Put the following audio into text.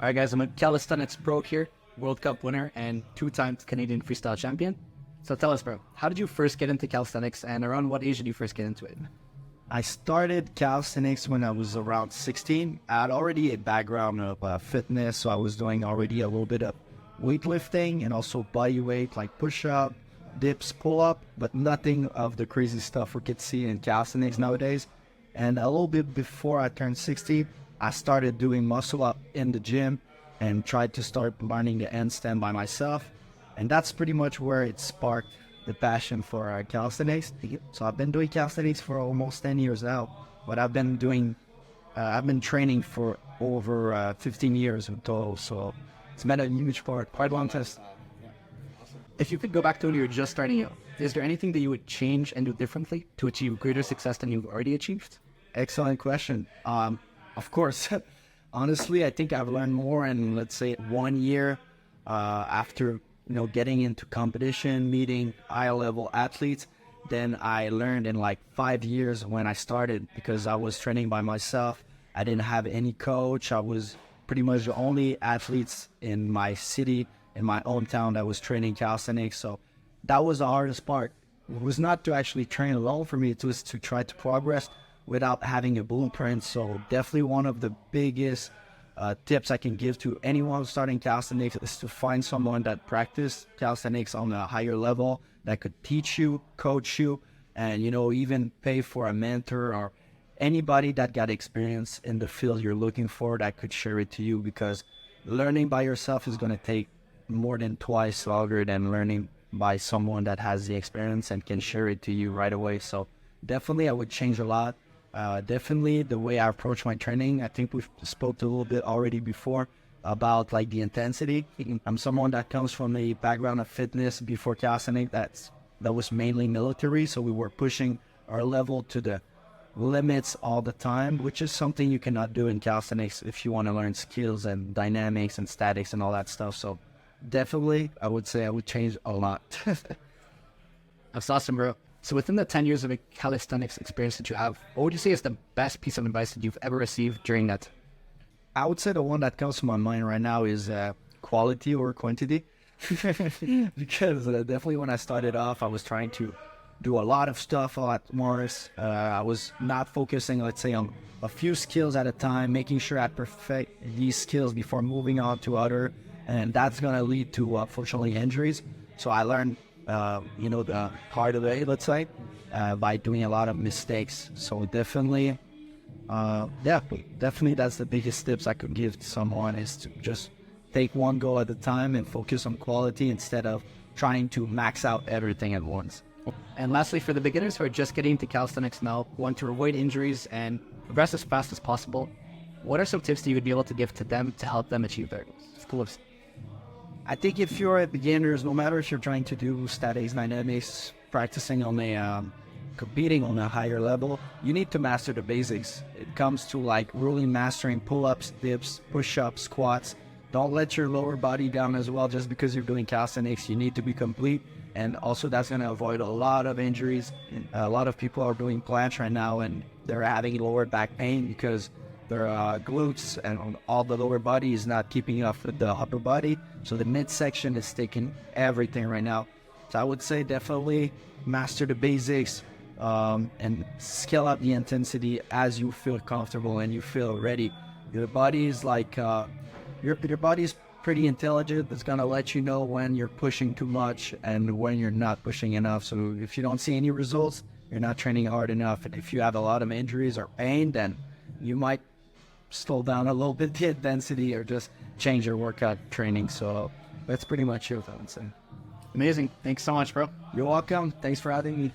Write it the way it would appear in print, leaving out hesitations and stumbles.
All right, guys, I'm a Calisthenixpro here, World Cup winner and two-time Canadian freestyle champion. So tell us, bro, how did you first get into calisthenics and around what age did you first get into it? I started calisthenics when I was around 16. I had already a background of fitness, so I was doing already a little bit of weightlifting and also body weight, like push-up, dips, pull-up, but nothing of the crazy stuff we could see in calisthenics nowadays. And a little bit before I turned 60, I started doing muscle up in the gym and tried to start learning the handstand by myself. And that's pretty much where it sparked the passion for calisthenics. So I've been doing calisthenics for almost 10 years now, but I've been training for over 15 years in total. So it's been a huge part, quite a long time. If you could go back to when you were just starting out, is there anything that you would change and do differently to achieve greater success than you've already achieved? Excellent question. Of course, honestly, I think I've learned more in, let's say, 1 year after getting into competition, meeting high-level athletes, than I learned in like 5 years when I started, because I was training by myself. I didn't have any coach. I was pretty much the only athletes in my city, in my hometown, that was training calisthenics. So that was the hardest part. It was not to actually train alone for me. It was to try to progress without having a blueprint. So definitely one of the biggest tips I can give to anyone starting calisthenics is to find someone that practice calisthenics on a higher level, that could teach you, coach you, and even pay for a mentor or anybody that got experience in the field you're looking for that could share it to you, because learning by yourself is going to take more than twice longer than learning by someone that has the experience and can share it to you right away. So definitely I would change a lot. Definitely the way I approach my training. I think we've spoke a little bit already before about like the intensity. I'm someone that comes from a background of fitness before calisthenics. That was mainly military, so we were pushing our level to the limits all the time, which is something you cannot do in calisthenics if you want to learn skills and dynamics and statics and all that stuff. So definitely I would say I would change a lot. That's awesome, bro. So within the 10 years of a calisthenics experience that you have, what would you say is the best piece of advice that you've ever received during that? I would say the one that comes to my mind right now is quality over quantity. Because definitely when I started off, I was trying to do a lot of stuff all at once. I was not focusing, let's say, on a few skills at a time, making sure I perfect these skills before moving on to other. And that's going to lead to, unfortunately, injuries. So I learned the hard way, let's say, by doing a lot of mistakes. So definitely, definitely that's the biggest tips I could give to someone, is to just take one goal at a time and focus on quality instead of trying to max out everything at once. And lastly, for the beginners who are just getting into calisthenics now, want to avoid injuries and progress as fast as possible, what are some tips that you would be able to give to them to help them achieve their goals? I think if you're a beginner, no matter if you're trying to do statics, dynamics, practicing on competing on a higher level, you need to master the basics. It comes to like really mastering pull-ups, dips, push-ups, squats. Don't let your lower body down as well just because you're doing calisthenics. You need to be complete. And also that's going to avoid a lot of injuries. A lot of people are doing planche right now and they're having lower back pain because their glutes and all the lower body is not keeping up with the upper body. So the midsection is taking everything right now. So I would say definitely master the basics and scale up the intensity as you feel comfortable and you feel ready. Your body is like, your body is pretty intelligent. It's going to let you know when you're pushing too much and when you're not pushing enough. So if you don't see any results, you're not training hard enough. And if you have a lot of injuries or pain, then you might slow down a little bit the intensity or just change your workout training. So that's pretty much it, I would say. Amazing. Thanks so much, bro. You're welcome. Thanks for having me.